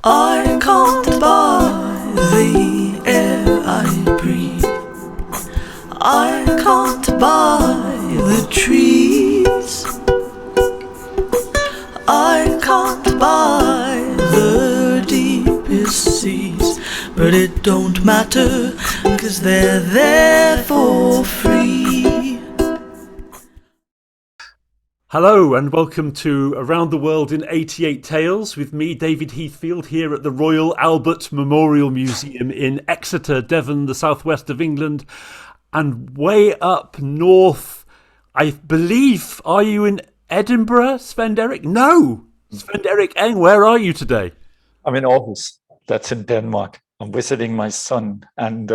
I can't buy the air I breathe. I can't buy the trees. I can't buy the deepest seas. But it don't matter, 'cause they're there for free. Hello and welcome to Around the World in 88 Tales with me, David Heathfield, here at the Royal Albert Memorial Museum in Exeter, Devon, the southwest of England. And way up north, I believe, are you in Edinburgh, Svend-Erik? No! Sven-Erik Engh, where are you today? I'm in Aarhus. That's in Denmark. I'm visiting my son, and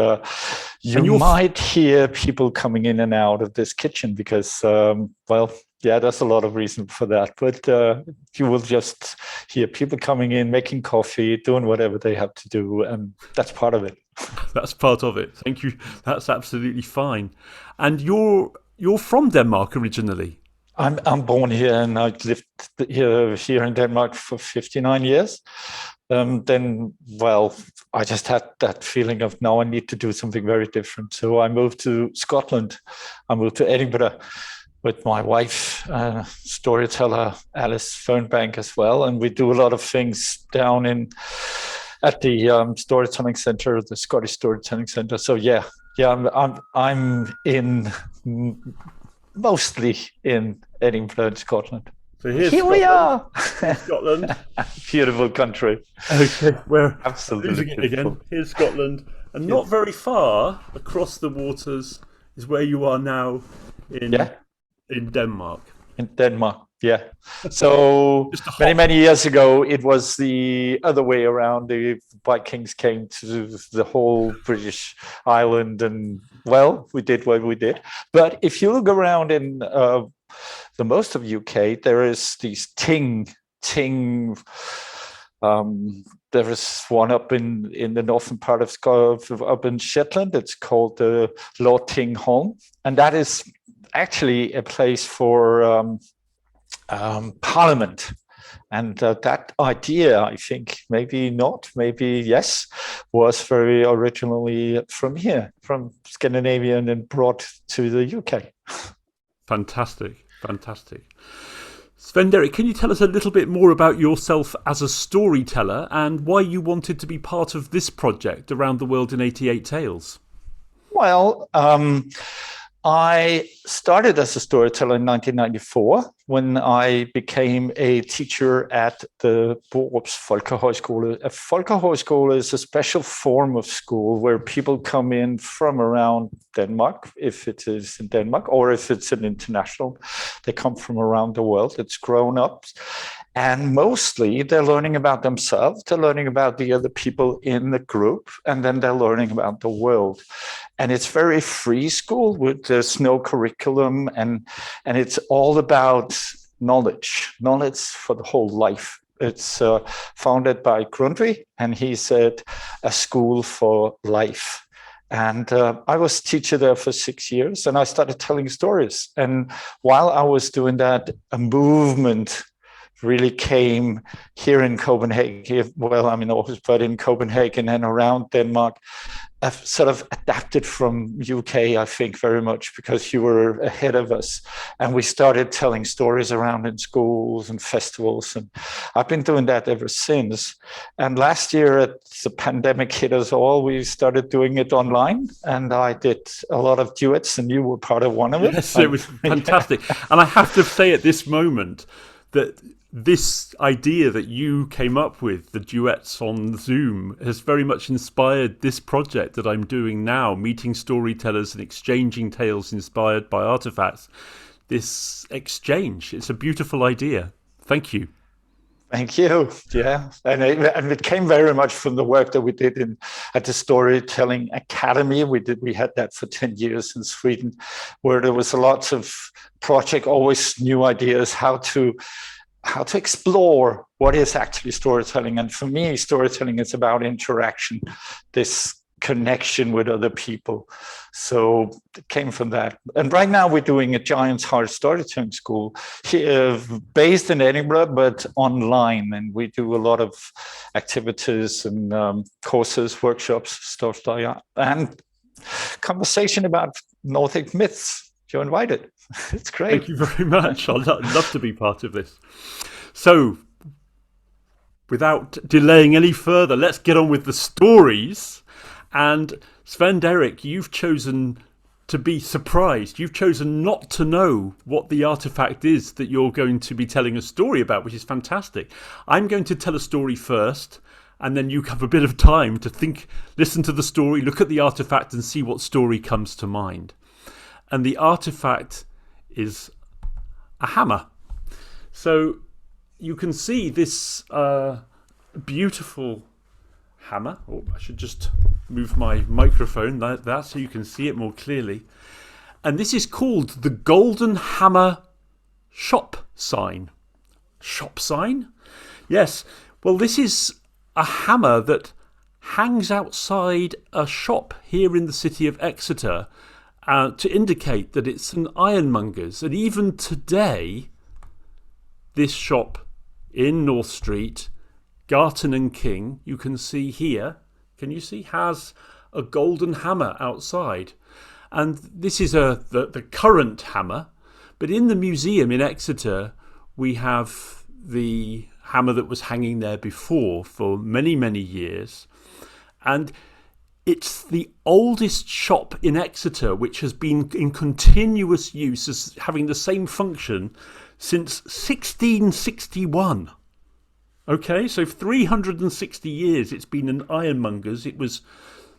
you might hear people coming in and out of this kitchen because, there's a lot of reason for that. But you will just hear people coming in, making coffee, doing whatever they have to do, and that's part of it. That's part of it. Thank you. That's absolutely fine. And you're from Denmark originally? I'm born here, and I've lived here in Denmark for 59 years. I just had that feeling of now I need to do something very different. So I moved to Scotland. I moved to Edinburgh with my wife, storyteller Alice Fernbank as well. And we do a lot of things down at the storytelling center, the Scottish Storytelling Center. So I'm mostly in Edinburgh, Scotland. So here Scotland. We are, Scotland, beautiful country. Okay, we're absolutely losing it again. Here's Scotland, and not very far across the waters is where you are now in Denmark. In Denmark, yeah. So many years ago, it was the other way around. The Vikings came to the whole British island, and we did what we did. But if you look around in the most of UK, there is these ting. There is one up in the northern part of Scotland, up in Shetland. It's called the Lortingholm, and that is actually a place for Parliament. And that idea, I think, maybe not, maybe yes, was very originally from here, from Scandinavia, and brought to the UK. Fantastic. Svend-Erik, can you tell us a little bit more about yourself as a storyteller and why you wanted to be part of this project, Around the World in 88 Tales? Well, I started as a storyteller in 1994 when I became a teacher at the Borups Folkehøjskole. A folkehøjskole is a special form of school where people come in from around Denmark, if it is in Denmark, or if it's an international, they come from around the world. It's grown-ups. And mostly they're learning about themselves, they're learning about the other people in the group, and then they're learning about the world. And it's very free school, there's no curriculum, and it's all about knowledge for the whole life. It's founded by Grundtvig, and he said a school for life. And I was teacher there for 6 years, and I started telling stories. And while I was doing that, a movement really came here in Copenhagen. Well, I'm in Aarhus, but in Copenhagen and around Denmark. I've sort of adapted from UK, I think, very much because you were ahead of us. And we started telling stories around in schools and festivals. And I've been doing that ever since. And last year, the pandemic hit us all, we started doing it online. And I did a lot of duets, and you were part of one of it. Yes, it was fantastic. And I have to say at this moment that this idea that you came up with, the duets on Zoom, has very much inspired this project that I'm doing now, meeting storytellers and exchanging tales inspired by artifacts. This exchange, it's a beautiful idea. Thank you. Thank you. Yeah, and it came very much from the work that we did at the Storytelling Academy. We had that for 10 years in Sweden, where there was a lots of project, always new ideas, how to explore what is actually storytelling. And for me, storytelling is about interaction, this connection with other people. So it came from that. And right now we're doing a Giant's Heart storytelling school here, based in Edinburgh, but online. And we do a lot of activities and courses, workshops, stuff like that. And conversation about Nordic myths. You're invited. It's great. Thank you very much. I'd love to be part of this. So, without delaying any further, let's get on with the stories. And Svend-Erik, you've chosen to be surprised. You've chosen not to know what the artifact is that you're going to be telling a story about, which is fantastic. I'm going to tell a story first, and then you have a bit of time to think, listen to the story, look at the artifact and see what story comes to mind. And the artifact is a hammer. So you can see this beautiful hammer. Oh, I should just move my microphone like that so you can see it more clearly. And this is called the Golden Hammer shop sign. Shop sign? Yes. Well, this is a hammer that hangs outside a shop here in the city of Exeter to indicate that it's an ironmonger's. And even today, this shop in North Street, Garton and King, you can see here, can you see, has a golden hammer outside. And this is the current hammer, but in the museum in Exeter, we have the hammer that was hanging there before for many, many years. And it's the oldest shop in Exeter which has been in continuous use as having the same function since 1661. Okay, so 360 years it's been an ironmonger's. It was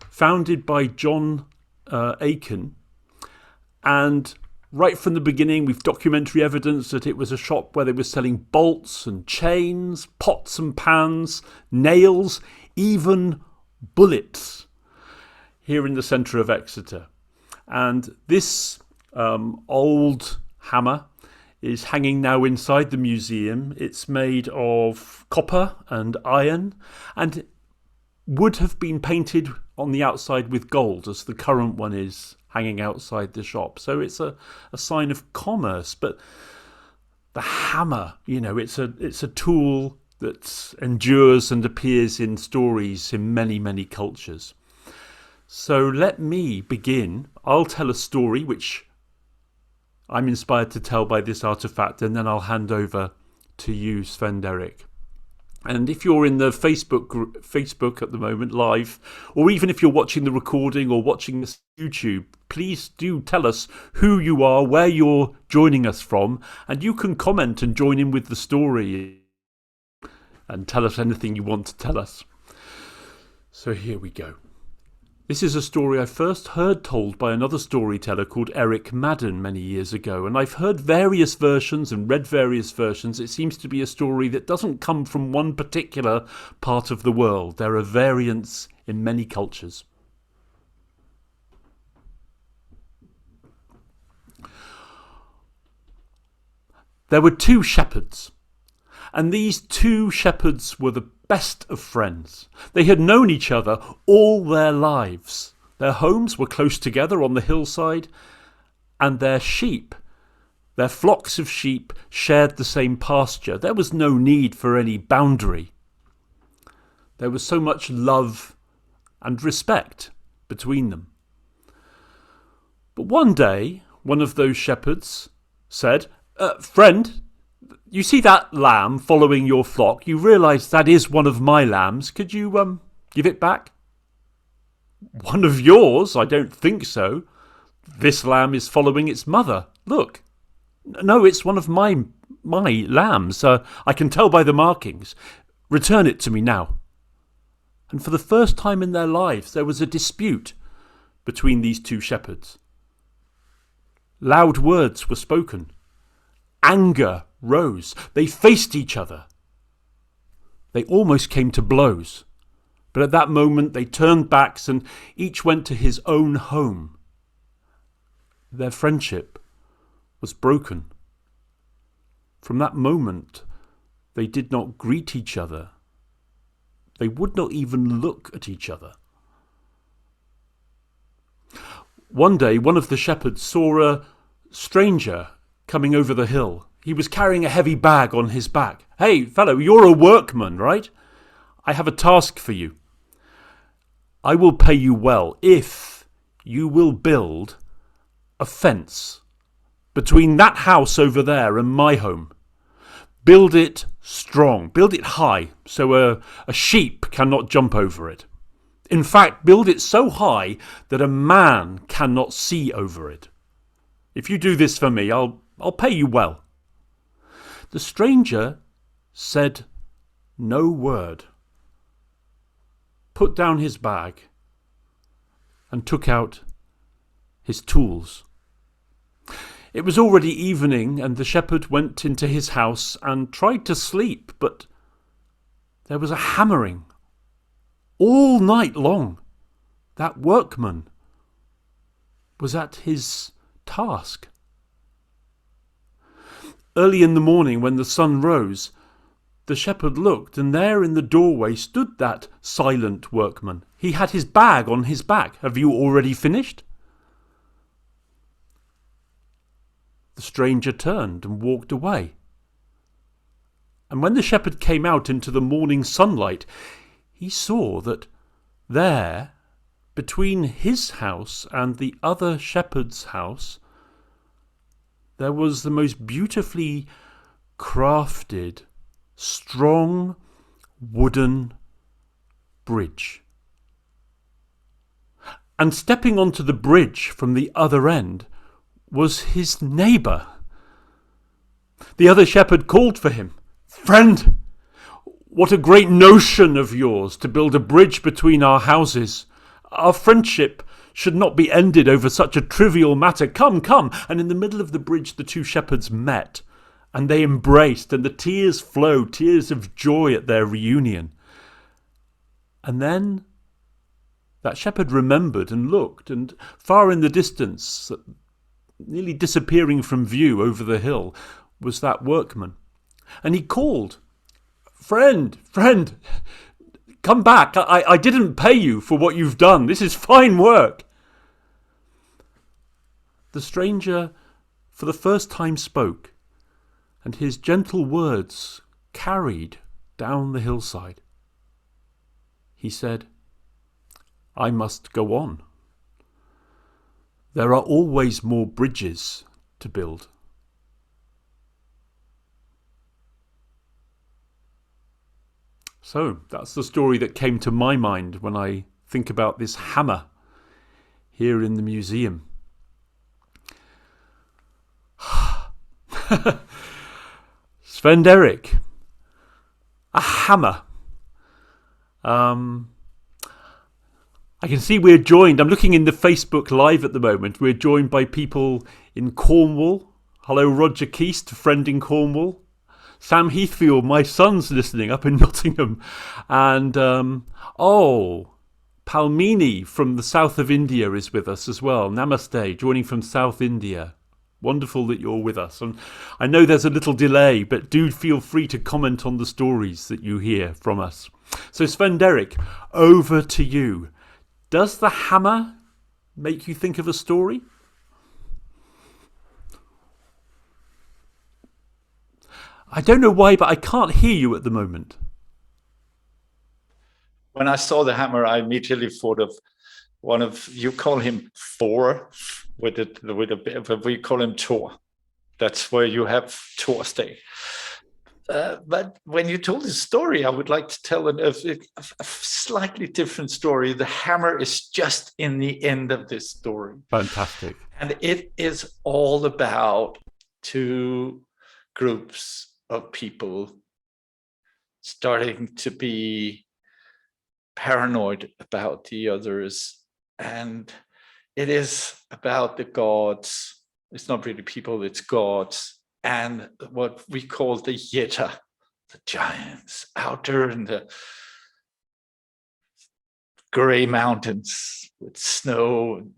founded by John Aiken, and right from the beginning we've documentary evidence that it was a shop where they were selling bolts and chains, pots and pans, nails, even bullets here in the centre of Exeter. And this old hammer is hanging now inside the museum. It's made of copper and iron and would have been painted on the outside with gold, as the current one is hanging outside the shop. So it's a sign of commerce. But the hammer, you know, it's a tool that endures and appears in stories in many, many cultures. So let me begin. I'll tell a story which I'm inspired to tell by this artifact, and then I'll hand over to you, Svend-Erik. And if you're in the Facebook at the moment live, or even if you're watching the recording or watching this YouTube, please do tell us who you are, where you're joining us from, and you can comment and join in with the story and tell us anything you want to tell us. So here we go. This is a story I first heard told by another storyteller called Eric Maddern many years ago, and I've heard various versions and read various versions. It seems to be a story that doesn't come from one particular part of the world. There are variants in many cultures. There were two shepherds, and these two shepherds were the best of friends. They had known each other all their lives. Their homes were close together on the hillside, and their sheep, their flocks of sheep, shared the same pasture. There was no need for any boundary. There was so much love and respect between them. But one day, one of those shepherds said, "Friend, you see that lamb following your flock? You realise that is one of my lambs. Could you give it back?" "One of yours? I don't think so. This lamb is following its mother. Look." "No, it's one of my lambs. I can tell by the markings. Return it to me now." And for the first time in their lives, there was a dispute between these two shepherds. Loud words were spoken. Anger rose. They faced each other. They almost came to blows. But at that moment they turned backs and each went to his own home. Their friendship was broken. From that moment they did not greet each other. They would not even look at each other. One day, one of the shepherds saw a stranger coming over the hill. He was carrying a heavy bag on his back. "Hey, fellow, you're a workman, right? I have a task for you. I will pay you well if you will build a fence between that house over there and my home. Build it strong, build it high, so a sheep cannot jump over it. In fact, build it so high that a man cannot see over it. If you do this for me, I'll pay you well." The stranger said no word, put down his bag, and took out his tools. It was already evening, and the shepherd went into his house and tried to sleep, but there was a hammering all night long. That workman was at his task. Early in the morning, when the sun rose, the shepherd looked, and there in the doorway stood that silent workman. He had his bag on his back. "Have you already finished?" The stranger turned and walked away. And when the shepherd came out into the morning sunlight, he saw that there, between his house and the other shepherd's house, there was the most beautifully crafted, strong wooden bridge. And stepping onto the bridge from the other end was his neighbour. The other shepherd called for him. "Friend, what a great notion of yours to build a bridge between our houses. Our friendship should not be ended over such a trivial matter. Come, come." And in the middle of the bridge, the two shepherds met, and they embraced, and the tears flowed, tears of joy at their reunion. And then that shepherd remembered and looked, and far in the distance, nearly disappearing from view over the hill, was that workman. And he called, Friend, come back. I didn't pay you for what you've done. This is fine work." The stranger for the first time spoke, and his gentle words carried down the hillside. He said, "I must go on. There are always more bridges to build." So that's the story that came to my mind when I think about this hammer here in the museum. Svend-Erik, a hammer. I can see we're joined. I'm looking in the Facebook Live at the moment. We're joined by people in Cornwall. Hello, Roger Keast, a friend in Cornwall. Sam Heathfield, my son's listening up in Nottingham. And, Palmini from the south of India is with us as well. Namaste, joining from South India. Wonderful that you're with us. And I know there's a little delay, but do feel free to comment on the stories that you hear from us. So Svend-Erik, over to you. Does the hammer make you think of a story? I don't know why, but I can't hear you at the moment. When I saw the hammer, I immediately thought of one of, you call him Thor, with a bit of, we call him Thor. That's where you have Thor's Day. But when you told this story, I would like to tell a slightly different story. The hammer is just in the end of this story. Fantastic. And it is all about two groups of people starting to be paranoid about the others. And it is about the gods. It's not really people, it's gods. And what we call the Yeta, the giants out there in the grey mountains with snow and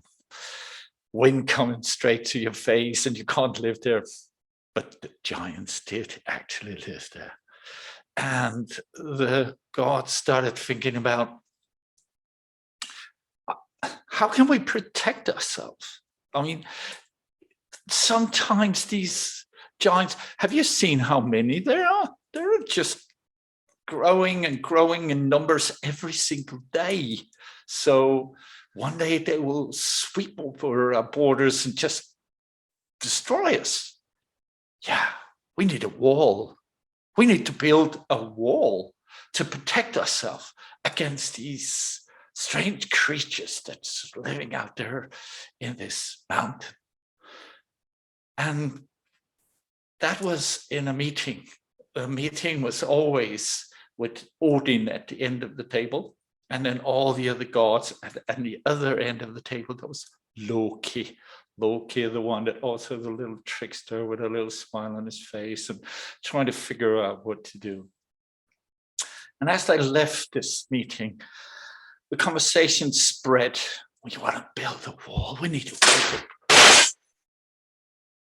wind coming straight to your face, and you can't live there. But the giants did actually live there. And the gods started thinking about, how can we protect ourselves? I mean, sometimes these giants, have you seen how many there are? They're just growing and growing in numbers every single day. So one day they will sweep over our borders and just destroy us. Yeah, we need a wall. We need to build a wall to protect ourselves against these strange creatures that's living out there in this mountain. And that was in a meeting. A meeting was always with Odin at the end of the table, and then all the other gods at the other end of the table. There was Loki. Loki, the one that also the little trickster with a little smile on his face and trying to figure out what to do. And as I left this meeting, the conversation spread. We want to build a wall. We need to build it.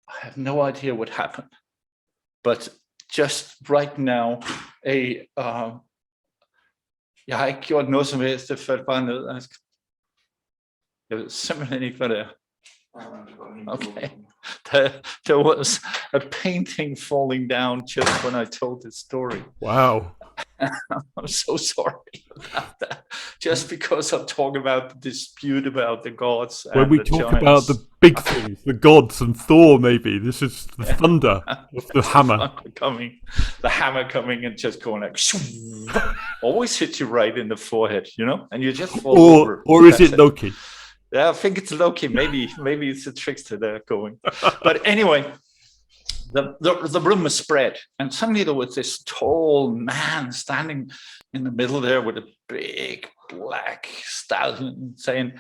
I have no idea what happened, but just right now, jeg har ikke gjort noget som helst. Det faldt bare ned. Jeg ved simpelthen ikke, hvad det er. Okay, there was a painting falling down just when I told this story. Wow. I'm so sorry about that. Just because I'm talking about the dispute about the gods. When we talk about the big things, the gods and Thor, maybe this is the thunder of the hammer coming, the hammer coming and just going like, always hit you right in the forehead, you know, and you just fall over. Or is it Loki? Yeah, I think it's Loki. Maybe it's a trickster there going. But anyway, the rumor spread, and suddenly there was this tall man standing in the middle there with a big black stallion saying,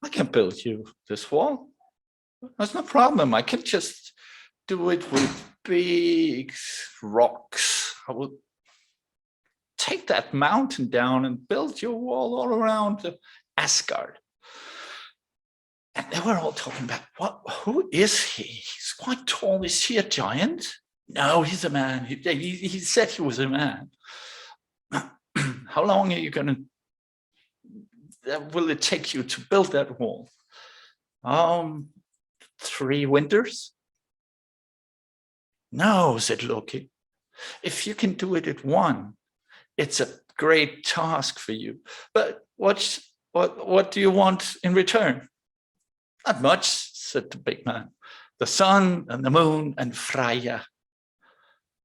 I can build you this wall. There's no problem. I can just do it with big rocks. I will take that mountain down and build your wall all around Asgard. And they were all talking about, who is he? He's quite tall. Is he a giant? No, he's a man. He said he was a man. How long are you going to, will it take you to build that wall? 3 winters? No, said Loki. If you can do it at 1, it's a great task for you. But what do you want in return? Not much, said the big man. The sun and the moon and Freya.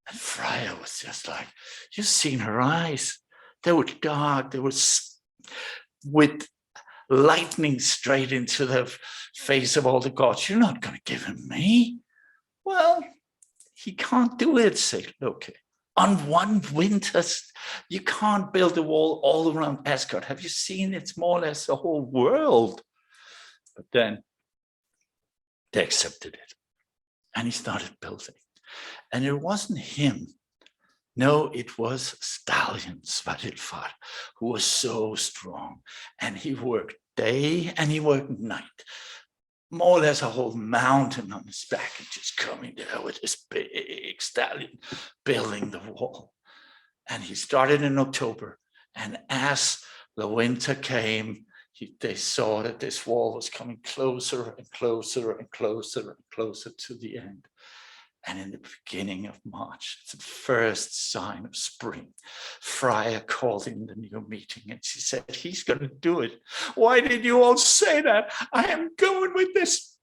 And Freya was just like, you've seen her eyes. They were dark. They were with lightning straight into the face of all the gods. You're not going to give him me. Well, he can't do it, said Loki. On 1 winter, you can't build a wall all around Asgard. Have you seen? It's more or less the whole world. But then they accepted it, and he started building. And it wasn't him. No, it was Stallion Svend-Erik, who was so strong. And he worked day and he worked night. More or less a whole mountain on his back and just coming there with this big stallion building the wall. And he started in October. And as the winter came, they saw that this wall was coming closer and closer and closer and closer to the end. And in the beginning of March, it's the first sign of spring, Freya called in the new meeting and she said, he's going to do it. Why did you all say that? I am going with this.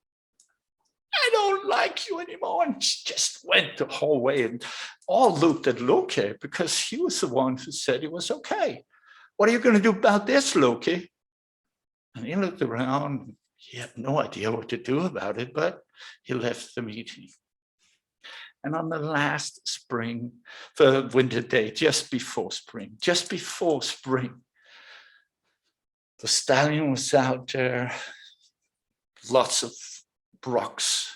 I don't like you anymore. And she just went the whole way and all looked at Loki because he was the one who said it was okay. What are you going to do about this, Loki? And he looked around. He had no idea what to do about it, but he left the meeting. And on the last spring, the winter day, just before spring, the stallion was out there, lots of rocks,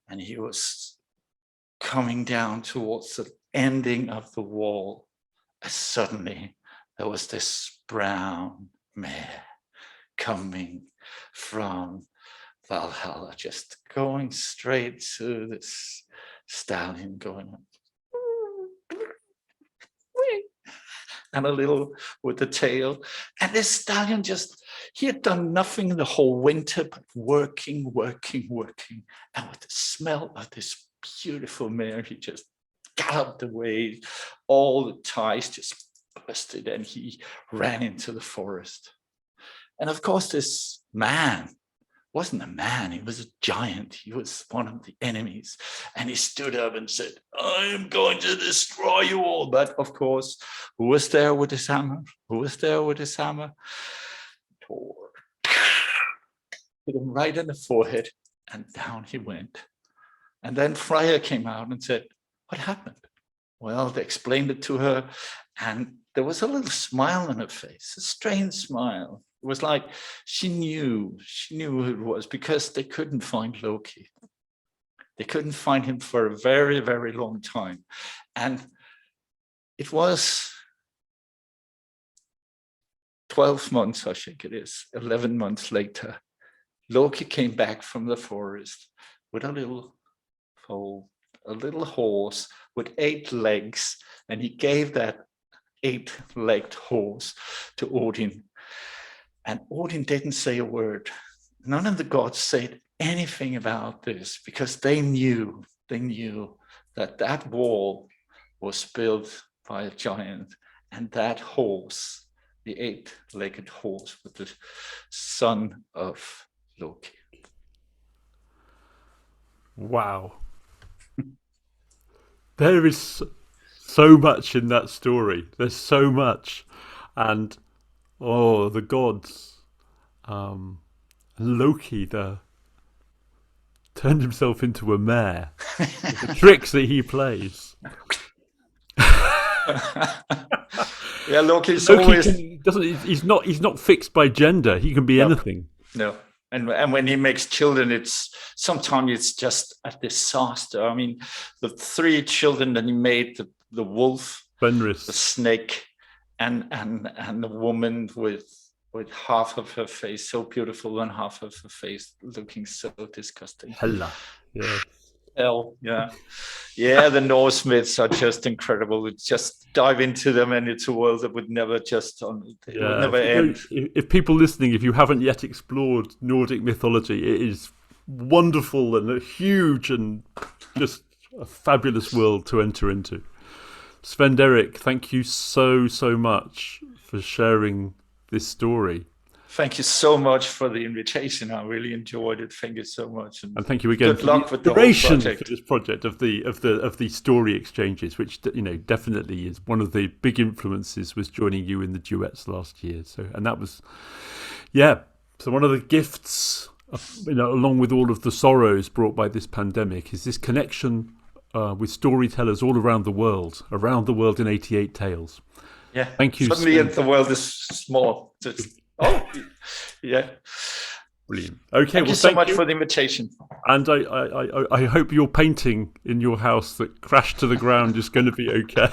and he was coming down towards the ending of the wall. And suddenly there was this brown mare coming from Valhalla, just going straight to this stallion going up. and a little with the tail. And this stallion he had done nothing the whole winter but working. And with the smell of this beautiful mare, he just galloped away. All the ties just busted, and he ran into the forest. And of course, this man wasn't a man, he was a giant. He was one of the enemies. And he stood up and said, I am going to destroy you all. But of course, who was there with his hammer? Thor hit him right in the forehead, and down he went. And then Freya came out and said, what happened? Well, they explained it to her, and there was a little smile on her face, a strange smile. It was like she knew who it was, because they couldn't find Loki. They couldn't find him for a very, very long time. And it was 12 months, I think it is, 11 months later, Loki came back from the forest with a little foal, a little horse with 8 legs, and he gave that 8-legged horse to Odin. And Odin didn't say a word. None of the gods said anything about this, because they knew that that wall was built by a giant, and that horse, the 8-legged horse, was the son of Loki. Wow. There is so much in that story. There's so much. And the gods. Loki turned himself into a mare. The tricks that he plays. Yeah, Loki's Loki always he's not fixed by gender. He can be anything. No. And when he makes children, sometimes it's just a disaster. I mean, the 3 children that he made, the wolf, Fenris, the snake, and the woman with half of her face so beautiful and half of her face looking so disgusting. Hela. Yeah. Hell, yeah. Yeah, the Norse myths are just incredible. Just dive into them, and it's a world that would never end. If people listening, if you haven't yet explored Nordic mythology, it is wonderful and huge and just a fabulous world to enter into. Svend-Erik, thank you so much for sharing this story. Thank you so much for the invitation. I really enjoyed it. Thank you so much, and thank you again for the inspiration for this project of the story exchanges, which definitely is one of the big influences. Was joining you in the duets last year, and that was So one of the gifts, along with all of the sorrows brought by this pandemic, is this connection with storytellers all around the world in 88 Tales. Yeah, thank you. Suddenly, the world is small. Yeah. Brilliant. Okay, thank you so much for the invitation. And I hope your painting in your house that crashed to the ground is going to be okay.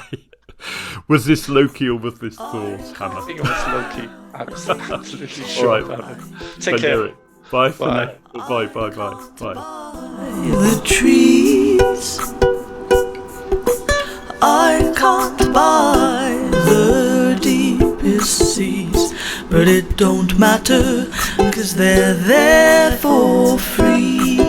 Was this Loki or was this Thor's hammer? I think it was Loki. I was absolutely sure about it. Take care. Bye for now. Bye. The trees, I can't buy the deepest seas, but it don't matter, 'cause they're there for free.